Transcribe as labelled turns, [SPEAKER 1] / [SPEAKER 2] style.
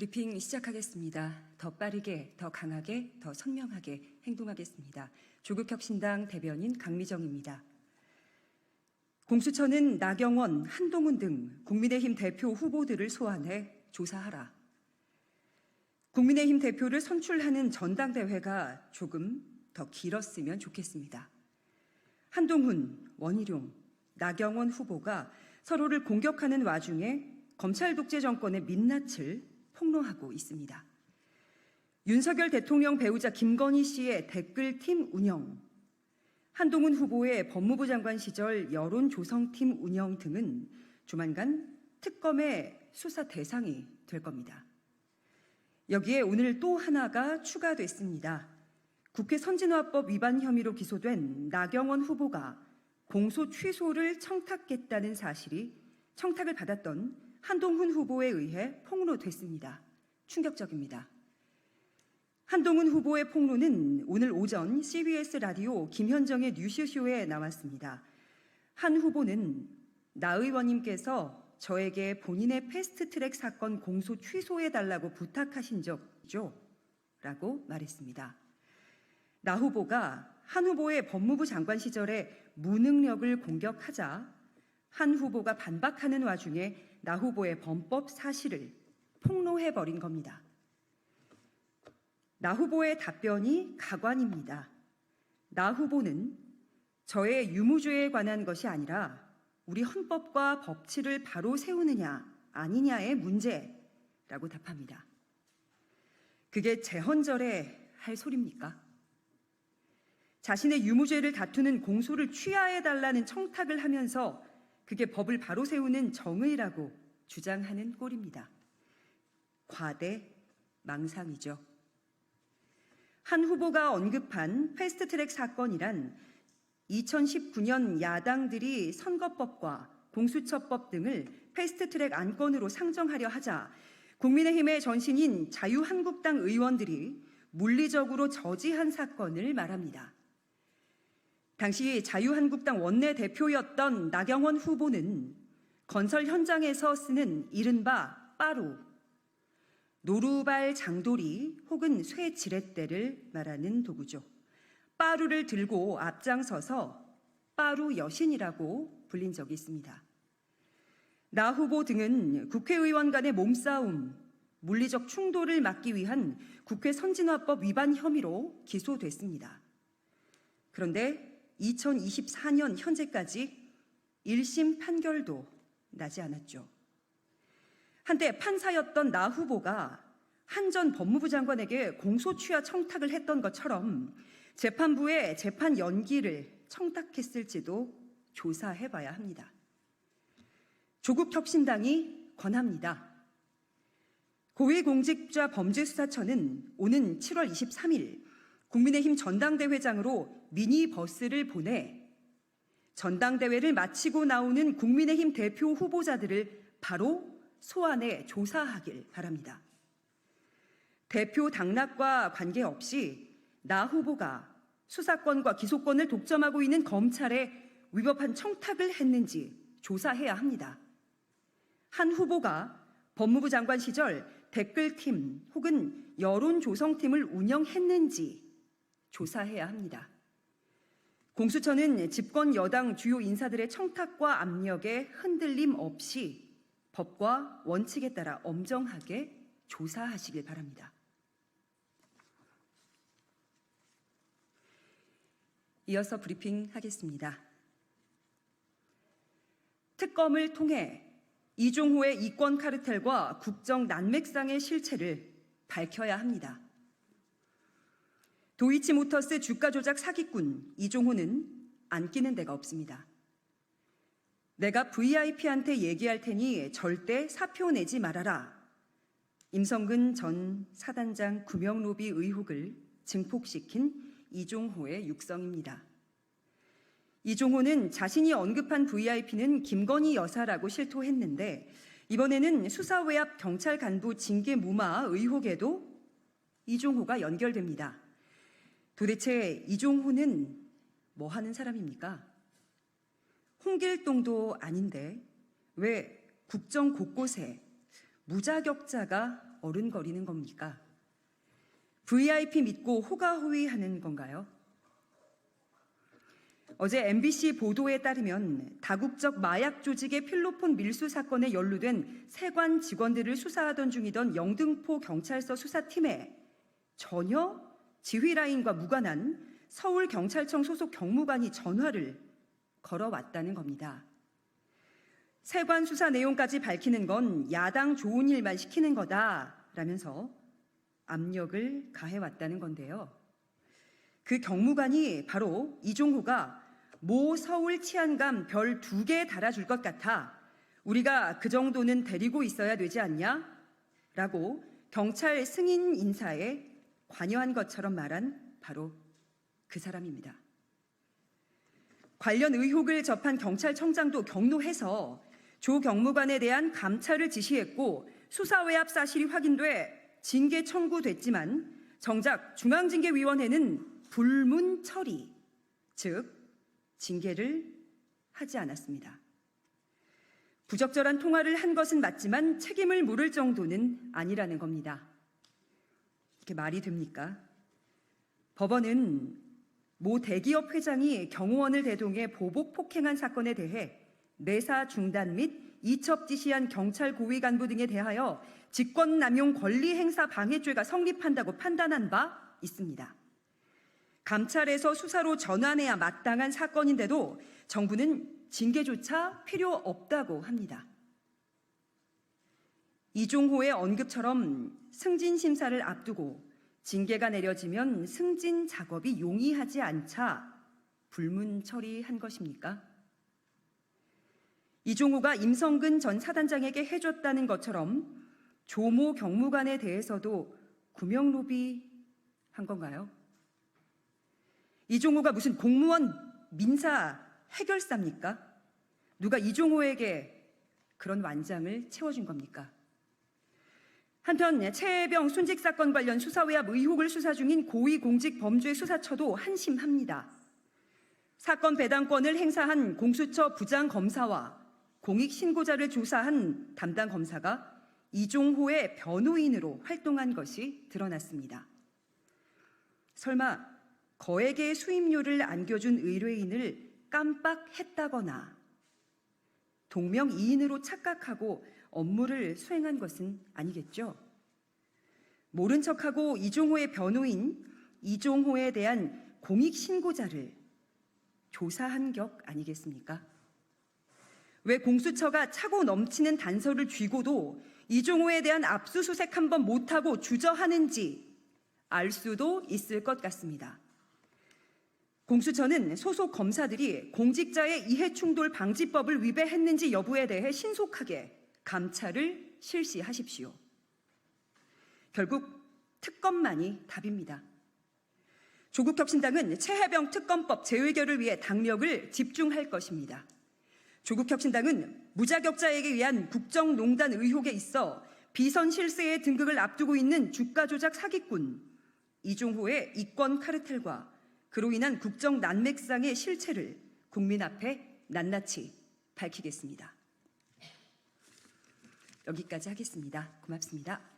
[SPEAKER 1] 브리핑 시작하겠습니다. 더 빠르게, 더 강하게, 더 선명하게 행동하겠습니다. 조국혁신당 대변인 강미정입니다. 공수처는 나경원, 한동훈 등 국민의힘 대표 후보들을 소환해 조사하라. 국민의힘 대표를 선출하는 전당대회가 조금 더 길었으면 좋겠습니다. 한동훈, 원희룡, 나경원 후보가 서로를 공격하는 와중에 검찰 독재 정권의 민낯을 폭로하고 있습니다. 윤석열 대통령 배우자 김건희 씨의 댓글팀 운영, 한동훈 후보의 법무부 장관 시절 여론조성팀 운영 등은 조만간 특검의 수사 대상이 될 겁니다. 여기에 오늘 또 하나가 추가됐습니다. 국회 선진화법 위반 혐의로 기소된 나경원 후보가 공소 취소를 청탁했다는 사실이 청탁을 받았던 한동훈 후보에 의해 폭로됐습니다. 충격적입니다. 한동훈 후보의 폭로는 오늘 오전 CBS 라디오 김현정의 뉴스쇼에 나왔습니다. 한 후보는 나 의원님께서 저에게 본인의 패스트트랙 사건 공소 취소해달라고 부탁하신 적 있죠? 라고 말했습니다. 나 후보가 한 후보의 법무부 장관 시절에 무능력을 공격하자 한 후보가 반박하는 와중에 나 후보의 범법 사실을 폭로해버린 겁니다. 나 후보의 답변이 가관입니다. 나 후보는 저의 유무죄에 관한 것이 아니라 우리 헌법과 법치를 바로 세우느냐 아니냐의 문제라고 답합니다. 그게 재헌절에 할 소리입니까? 자신의 유무죄를 다투는 공소를 취하해달라는 청탁을 하면서 그게 법을 바로 세우는 정의라고 주장하는 꼴입니다. 과대망상이죠. 한 후보가 언급한 패스트트랙 사건이란 2019년 야당들이 선거법과 공수처법 등을 패스트트랙 안건으로 상정하려 하자 국민의힘의 전신인 자유한국당 의원들이 물리적으로 저지한 사건을 말합니다. 당시 자유한국당 원내대표였던 나경원 후보는 건설 현장에서 쓰는 이른바 빠루, 노루발 장돌이 혹은 쇠 지렛대를 말하는 도구죠. 빠루를 들고 앞장서서 빠루 여신이라고 불린 적이 있습니다. 나 후보 등은 국회의원 간의 몸싸움, 물리적 충돌을 막기 위한 국회 선진화법 위반 혐의로 기소됐습니다. 그런데 2024년 현재까지 1심 판결도 나지 않았죠. 한때 판사였던 나 후보가 한 전 법무부 장관에게 공소취하 청탁을 했던 것처럼 재판부에 재판 연기를 청탁했을지도 조사해봐야 합니다. 조국혁신당이 권합니다. 고위공직자범죄수사처는 오는 7월 23일 국민의힘 전당대회장으로 미니버스를 보내 전당대회를 마치고 나오는 국민의힘 대표 후보자들을 바로 소환해 조사하길 바랍니다. 대표 당락과 관계없이 나 후보가 수사권과 기소권을 독점하고 있는 검찰에 위법한 청탁을 했는지 조사해야 합니다. 한 후보가 법무부 장관 시절 댓글팀 혹은 여론조성팀을 운영했는지 조사해야 합니다. 공수처는 집권 여당 주요 인사들의 청탁과 압력에 흔들림 없이 법과 원칙에 따라 엄정하게 조사하시길 바랍니다. 이어서 브리핑하겠습니다. 특검을 통해 이종호의 이권 카르텔과 국정 난맥상의 실체를 밝혀야 합니다. 도이치모터스 주가 조작 사기꾼 이종호는 안 끼는 데가 없습니다. 내가 VIP한테 얘기할 테니 절대 사표 내지 말아라. 임성근 전 사단장 구명로비 의혹을 증폭시킨 이종호의 육성입니다. 이종호는 자신이 언급한 VIP는 김건희 여사라고 실토했는데 이번에는 수사외압 경찰 간부 징계 무마 의혹에도 이종호가 연결됩니다. 도대체 이종호는 뭐 하는 사람입니까? 홍길동도 아닌데 왜 국정 곳곳에 무자격자가 어른거리는 겁니까? VIP 믿고 호가호위하는 건가요? 어제 MBC 보도에 따르면 다국적 마약 조직의 필로폰 밀수 사건에 연루된 세관 직원들을 수사하던 중이던 영등포 경찰서 수사팀에 전혀 지휘 라인과 무관한 서울경찰청 소속 경무관이 전화를 걸어왔다는 겁니다. 세관 수사 내용까지 밝히는 건 야당 좋은 일만 시키는 거다라면서 압력을 가해왔다는 건데요. 그 경무관이 바로 이종호가 모 서울 치안감 별 2개 달아줄 것 같아 우리가 그 정도는 데리고 있어야 되지 않냐? 라고 경찰 승인 인사에 관여한 것처럼 말한 바로 그 사람입니다. 관련 의혹을 접한 경찰청장도 경로해서 조 경무관에 대한 감찰을 지시했고 수사 외압 사실이 확인돼 징계 청구됐지만 정작 중앙징계위원회는 불문 처리, 즉 징계를 하지 않았습니다. 부적절한 통화를 한 것은 맞지만 책임을 물을 정도는 아니라는 겁니다. 이게 말이 됩니까? 법원은 모 대기업 회장이 경호원을 대동해 보복 폭행한 사건에 대해 내사 중단 및 이첩 지시한 경찰 고위 간부 등에 대하여 직권남용 권리행사 방해죄가 성립한다고 판단한 바 있습니다. 감찰에서 수사로 전환해야 마땅한 사건인데도 정부는 징계조차 필요 없다고 합니다. 이종호의 언급처럼 승진 심사를 앞두고 징계가 내려지면 승진 작업이 용이하지 않자 불문 처리한 것입니까? 이종호가 임성근 전 사단장에게 해줬다는 것처럼 조모 경무관에 대해서도 구명 로비한 건가요? 이종호가 무슨 공무원 민사 해결사입니까? 누가 이종호에게 그런 완장을 채워준 겁니까? 한편 최혜병 순직 사건 관련 수사외압 의혹을 수사 중인 고위공직범죄수사처도 한심합니다. 사건 배당권을 행사한 공수처 부장검사와 공익신고자를 조사한 담당 검사가 이종호의 변호인으로 활동한 것이 드러났습니다. 설마 거액의 수임료를 안겨준 의뢰인을 깜빡했다거나 동명이인으로 착각하고 업무를 수행한 것은 아니겠죠? 모른 척하고 이종호의 변호인 이종호에 대한 공익신고자를 조사한 격 아니겠습니까? 왜 공수처가 차고 넘치는 단서를 쥐고도 이종호에 대한 압수수색 한번 못하고 주저하는지 알 수도 있을 것 같습니다. 공수처는 소속 검사들이 공직자의 이해충돌 방지법을 위배했는지 여부에 대해 신속하게 감찰을 실시하십시오. 결국 특검만이 답입니다. 조국혁신당은 최혜병 특검법 재의결을 위해 당력을 집중할 것입니다. 조국혁신당은 무자격자에게 의한 국정농단 의혹에 있어 비선 실세의 등극을 앞두고 있는 주가 조작 사기꾼 이종호의 이권 카르텔과 그로 인한 국정 난맥상의 실체를 국민 앞에 낱낱이 밝히겠습니다. 여기까지 하겠습니다. 고맙습니다.